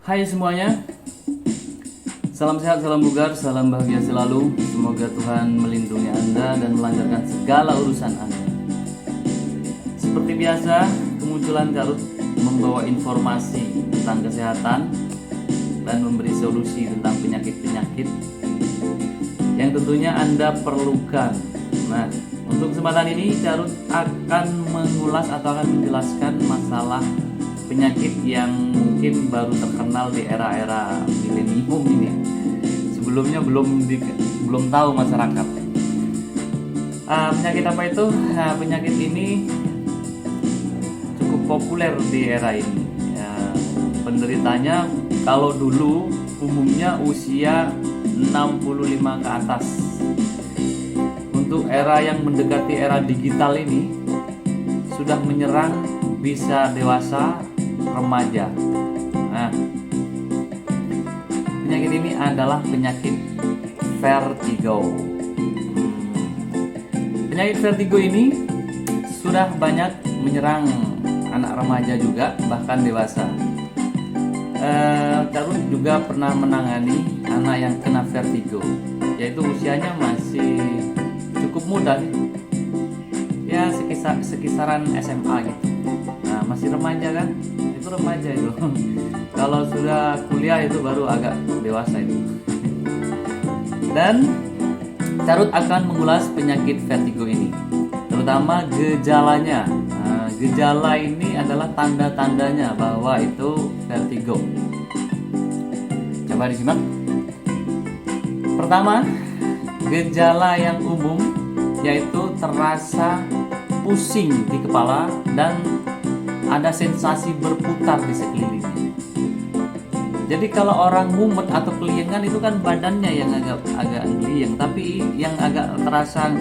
Hai semuanya, salam sehat, salam bugar, salam bahagia selalu. Semoga Tuhan melindungi Anda dan melancarkan segala urusan Anda. Seperti biasa, kemunculan Garut membawa informasi tentang kesehatan dan memberi solusi tentang penyakit-penyakit yang tentunya Anda perlukan. Nah, untuk kesempatan ini Garut akan mengulas atau akan menjelaskan masalah penyakit yang mungkin baru terkenal di era-era milenium ini. Sebelumnya belum tahu masyarakat. Penyakit apa itu? Penyakit ini cukup populer di era ini. Penderitanya kalau dulu umumnya usia 65 ke atas. Untuk era yang mendekati era digital ini sudah menyerang bisa dewasa, remaja. Nah, penyakit ini adalah penyakit vertigo. Penyakit vertigo ini sudah banyak menyerang anak remaja juga, bahkan dewasa. Garut juga pernah menangani anak yang kena vertigo, yaitu usianya masih cukup muda, ya sekisaran SMA gitu. Nah, masih remaja kan? Itu remaja itu. Kalau sudah kuliah itu baru agak dewasa itu. Dan Garut akan mengulas penyakit vertigo ini, terutama gejalanya. Nah, gejala ini adalah tanda-tandanya bahwa itu vertigo. Coba disimak. Pertama, gejala yang umum yaitu terasa pusing di kepala dan ada sensasi berputar di sekelilingnya. Jadi kalau orang mumet atau keliengan itu kan badannya yang agak kelieng, tapi yang agak terasa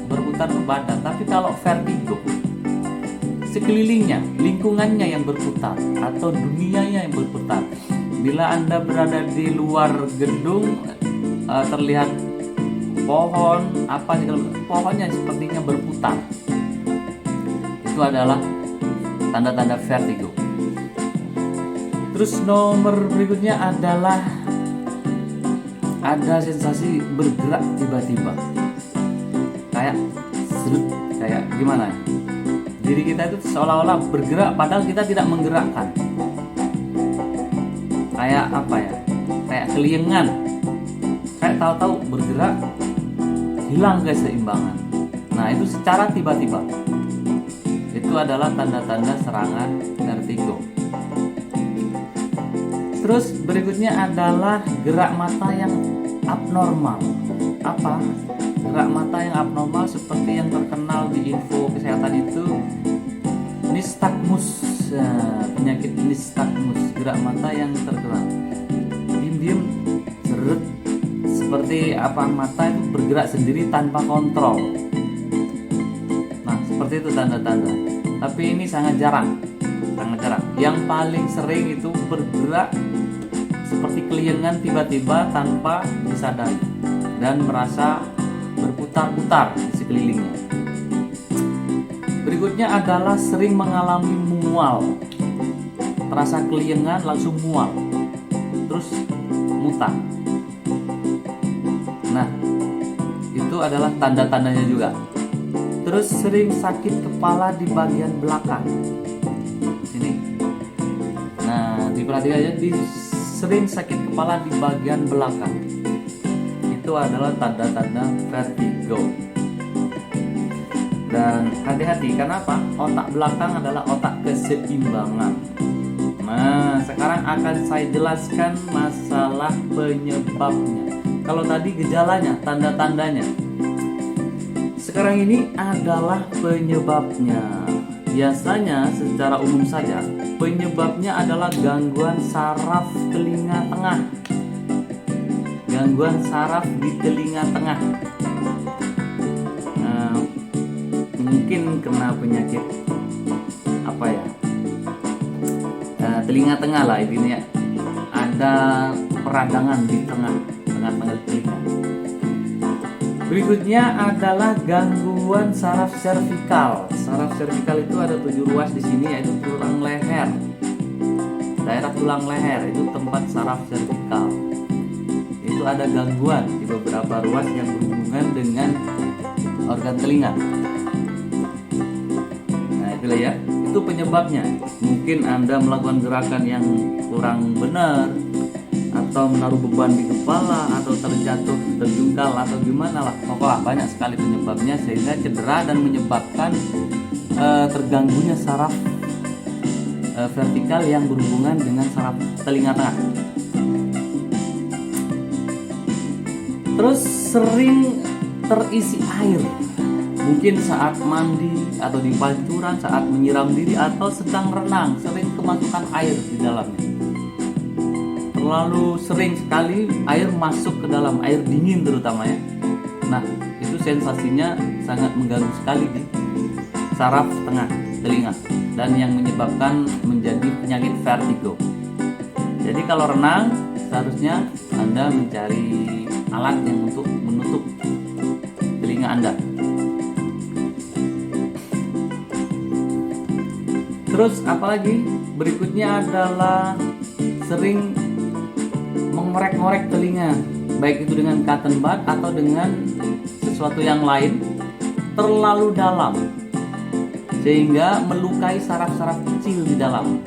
berputar itu badan. Tapi kalau vertigo, sekelilingnya, lingkungannya yang berputar atau dunianya yang berputar. Bila Anda berada di luar gedung, terlihat pohon, pohonnya sepertinya berputar. Itu adalah tanda-tanda vertigo. Terus nomor berikutnya adalah ada sensasi bergerak tiba-tiba. Kayak gimana? Diri kita itu seolah-olah bergerak padahal kita tidak menggerakkan. Kayak apa ya? Kayak keliengan. Kayak tahu-tahu bergerak, hilang keseimbangan. Nah, itu secara tiba-tiba. Itu adalah tanda-tanda serangan vertigo. Terus berikutnya adalah gerak mata yang abnormal. Apa? Gerak mata yang abnormal seperti yang terkenal di info kesehatan itu nistagmus. Penyakit nistagmus, gerak mata yang terkenal. Diam-diam seret, seperti mata itu bergerak sendiri tanpa kontrol. Nah, seperti itu tanda-tanda. Tapi ini sangat jarang. Yang paling sering itu bergerak seperti keliengan tiba-tiba tanpa disadari dan merasa berputar-putar di sekelilingnya. Berikutnya adalah sering mengalami mual. Terasa keliengan langsung mual. Terus muntah. Nah, itu adalah tanda-tandanya juga. Terus sering sakit kepala di bagian belakang. Sini. Nah, diperhatikan aja, sering sakit kepala di bagian belakang. Itu adalah tanda-tanda vertigo. Dan hati-hati, kenapa? Otak belakang adalah otak keseimbangan. Nah, sekarang akan saya jelaskan masalah penyebabnya. Kalau tadi gejalanya, tanda-tandanya. Sekarang ini adalah penyebabnya. Biasanya secara umum saja, penyebabnya adalah gangguan saraf telinga tengah. Gangguan saraf di telinga tengah. Mungkin kena penyakit telinga tengah lah intinya. Ada peradangan di tengah telinga. Berikutnya adalah gangguan saraf servikal. Saraf servikal itu ada 7 ruas di sini, yaitu tulang leher, daerah tulang leher, itu tempat saraf servikal. Itu ada gangguan di beberapa ruas yang berhubungan dengan organ telinga. Nah itulah ya, itu penyebabnya. Mungkin Anda melakukan gerakan yang kurang benar, atau menaruh beban di kepala, atau terjatuh, terjungkal, atau gimana lah. Pokoknya banyak sekali penyebabnya sehingga cedera dan menyebabkan terganggunya saraf vertikal yang berhubungan dengan saraf telinga tengah. Terus sering terisi air, mungkin saat mandi atau di pancuran, saat menyiram diri atau sedang renang, sering kemasukan air di dalamnya. Terlalu sering sekali air masuk ke dalam, air dingin terutama ya. Nah itu sensasinya sangat mengganggu sekali di saraf tengah telinga, dan yang menyebabkan menjadi penyakit vertigo. Jadi kalau renang seharusnya Anda mencari alat yang untuk menutup telinga Anda. Terus apalagi berikutnya adalah sering mengorek-ngorek telinga, baik itu dengan cotton bud atau dengan sesuatu yang lain terlalu dalam sehingga melukai saraf-saraf kecil di dalam,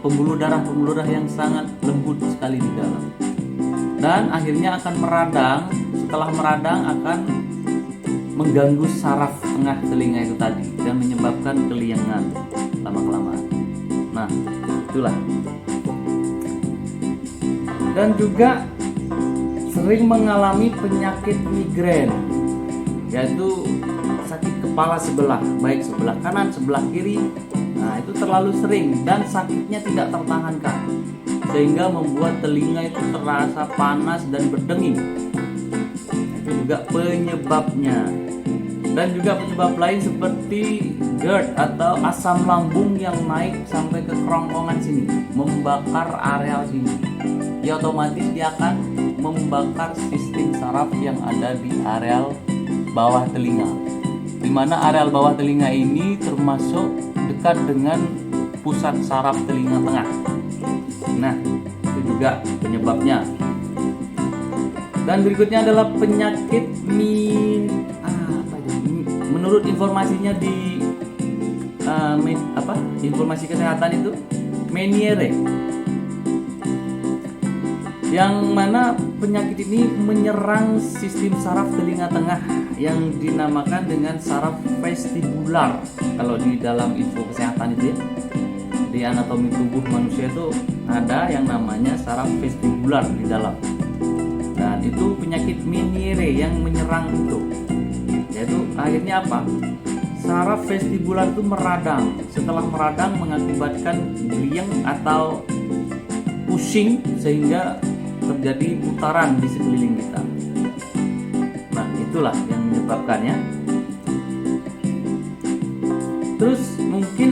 pembuluh darah yang sangat lembut sekali di dalam, dan akhirnya akan meradang. Setelah meradang akan mengganggu saraf tengah telinga itu tadi dan menyebabkan keliengan lama-kelamaan. Nah itulah. Dan juga sering mengalami penyakit migrain, yaitu sakit kepala sebelah, baik sebelah kanan, sebelah kiri. Nah itu terlalu sering dan sakitnya tidak tertahankan sehingga membuat telinga itu terasa panas dan berdenging. Itu juga penyebabnya. Dan juga penyebab lain seperti GERD atau asam lambung yang naik sampai ke kerongkongan sini, membakar areal sini. Ya otomatis dia akan membakar sistem saraf yang ada di areal bawah telinga, di mana areal bawah telinga ini termasuk dekat dengan pusat saraf telinga tengah. Nah itu juga penyebabnya. Dan berikutnya adalah penyakit menurut informasinya di informasi kesehatan itu Meniere, yang mana penyakit ini menyerang sistem saraf telinga tengah yang dinamakan dengan saraf vestibular. Kalau di dalam info kesehatan itu ya, di anatomi tubuh manusia itu ada yang namanya saraf vestibular di dalam, dan itu penyakit Meniere yang menyerang itu. Yaitu akhirnya apa? Saraf vestibular itu meradang. Setelah meradang mengakibatkan geliang atau pusing sehingga terjadi putaran di sekeliling kita. Nah itulah yang menyebabkannya. Terus mungkin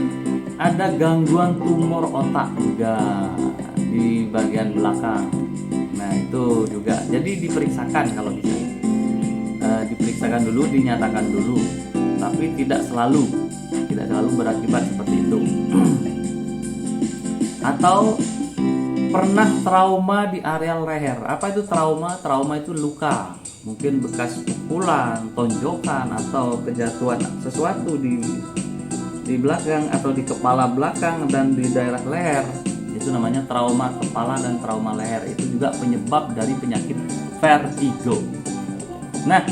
ada gangguan tumor otak juga di bagian belakang. Nah itu juga jadi diperiksakan kalau bisa. Diperiksakan dulu, dinyatakan dulu, tapi tidak selalu berakibat seperti itu. Atau pernah trauma di areal leher. Apa itu trauma? Trauma itu luka, mungkin bekas pukulan, tonjokan, atau kejatuhan sesuatu di belakang atau di kepala belakang dan di daerah leher. Itu namanya trauma kepala dan trauma leher. Itu juga penyebab dari penyakit vertigo. Nah,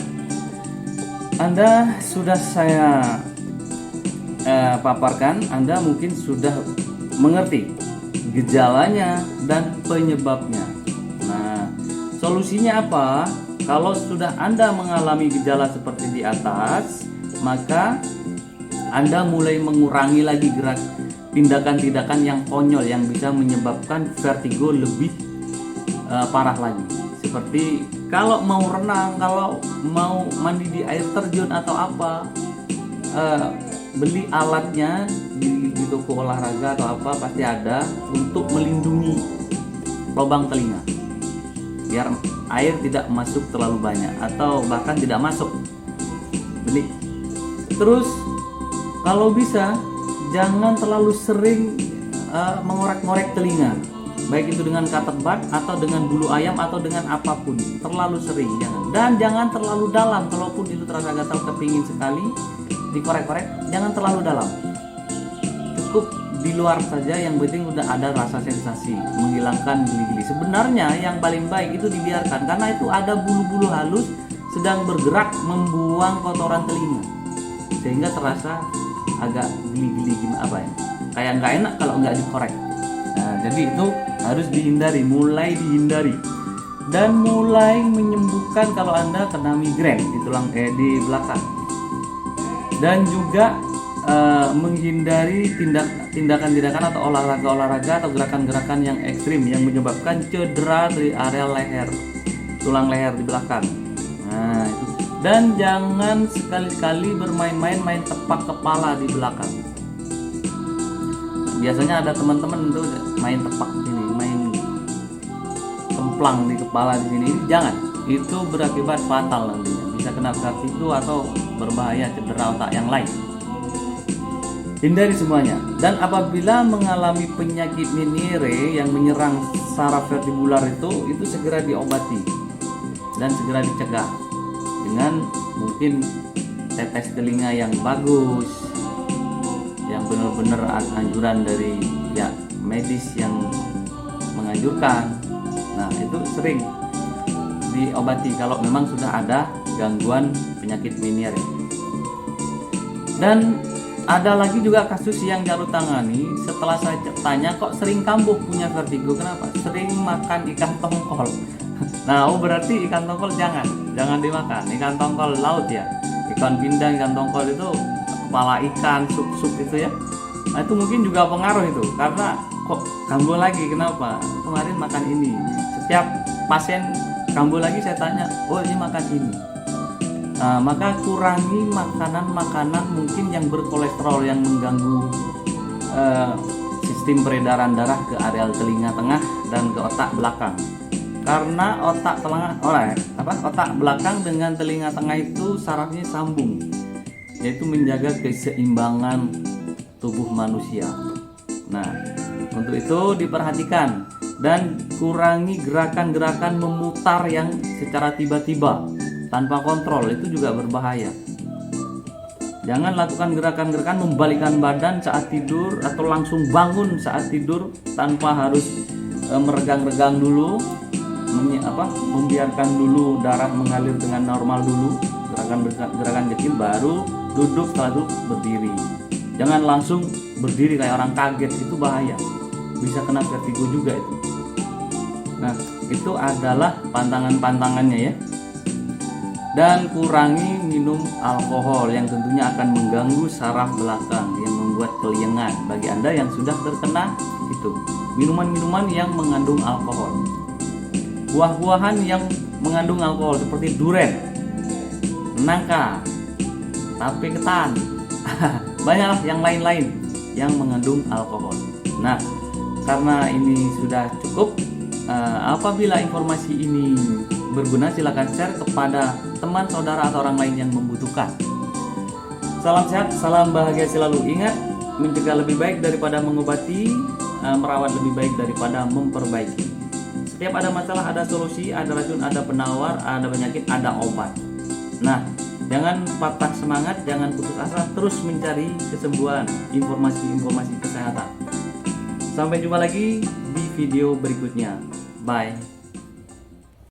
Anda sudah saya paparkan, Anda mungkin sudah mengerti gejalanya dan penyebabnya. Nah, solusinya apa? Kalau sudah Anda mengalami gejala seperti di atas, maka Anda mulai mengurangi lagi tindakan-tindakan yang konyol yang bisa menyebabkan vertigo lebih parah lagi. Seperti kalau mau renang, kalau mau mandi di air terjun atau apa, beli alatnya di toko olahraga atau apa pasti ada untuk melindungi lubang telinga biar air tidak masuk terlalu banyak atau bahkan tidak masuk. Beli. Terus kalau bisa jangan terlalu sering mengorek-ngorek telinga, baik itu dengan cotton bud atau dengan bulu ayam atau dengan apapun. Terlalu sering jangan, dan jangan terlalu dalam. Kalaupun itu terasa gatal kepingin sekali dikorek-korek, jangan terlalu dalam, cukup di luar saja. Yang penting udah ada rasa sensasi, menghilangkan geli-geli. Sebenarnya yang paling baik itu dibiarkan, karena itu ada bulu-bulu halus sedang bergerak membuang kotoran telinga, sehingga terasa agak geli-geli apa ya, kayak nggak enak kalau nggak dikorek. Nah, jadi itu harus dihindari, mulai dihindari, dan mulai menyembuhkan kalau Anda kena migrain di tulang di belakang. Dan juga menghindari tindakan-tindakan atau olahraga atau gerakan-gerakan yang ekstrim yang menyebabkan cedera di area leher, tulang leher di belakang. Nah, itu. Dan jangan sekali-kali bermain-main main tepak kepala di belakang. Biasanya ada teman-teman itu main tepak sini, main kemplang di kepala di sini. Jangan, itu berakibat fatal nantinya, bisa kena vertigo atau berbahaya cedera otak yang lain. Hindari semuanya. Dan apabila mengalami penyakit Meniere yang menyerang saraf vertibular itu segera diobati dan segera dicegah dengan mungkin tetes telinga yang bagus, yang benar-benar anjuran dari ya medis yang menganjurkan. Nah, itu sering diobati kalau memang sudah ada gangguan penyakit Meniere. Dan ada lagi juga kasus yang Jarod tangani setelah saya tanya, kok sering kambuh punya vertigo, kenapa? Sering makan ikan tongkol. Nah, berarti ikan tongkol jangan dimakan. Ikan tongkol laut ya, ikan pindang, ikan tongkol itu kepala ikan, sup itu ya. Nah, itu mungkin juga pengaruh itu, karena kok kambuh lagi, kenapa? Kemarin makan ini. Setiap pasien kambuh lagi saya tanya, oh ini makan ini. Nah, maka kurangi makanan-makanan mungkin yang berkolesterol, yang mengganggu sistem peredaran darah ke areal telinga tengah dan ke otak belakang. Karena otak belakang dengan telinga tengah itu sarafnya sambung, yaitu menjaga keseimbangan tubuh manusia. Nah, untuk itu diperhatikan dan kurangi gerakan-gerakan memutar yang secara tiba-tiba tanpa kontrol, itu juga berbahaya. Jangan lakukan gerakan-gerakan membalikkan badan saat tidur atau langsung bangun saat tidur tanpa harus meregang-regang dulu, membiarkan dulu darah mengalir dengan normal dulu, gerakan kecil baru duduk, setelah itu berdiri. Jangan langsung berdiri kayak orang kaget, itu bahaya, bisa kena vertigo juga itu. Nah, itu adalah pantangan-pantangannya ya. Dan kurangi minum alkohol yang tentunya akan mengganggu saraf belakang yang membuat keliengan. Bagi Anda yang sudah terkena itu, minuman-minuman yang mengandung alkohol, buah-buahan yang mengandung alkohol seperti durian, nangka, tape ketan, banyaklah yang lain-lain yang mengandung alkohol. Nah, karena ini sudah cukup, apabila informasi ini berguna, silakan share kepada teman, saudara, atau orang lain yang membutuhkan. Salam sehat, salam bahagia selalu. Ingat, mencegah lebih baik daripada mengobati, merawat lebih baik daripada memperbaiki. Setiap ada masalah ada solusi, ada racun, ada penawar, ada penyakit, ada obat. Nah, jangan patah semangat, jangan putus asa, terus mencari kesembuhan, informasi-informasi kesehatan. Sampai jumpa lagi di video berikutnya. Bye.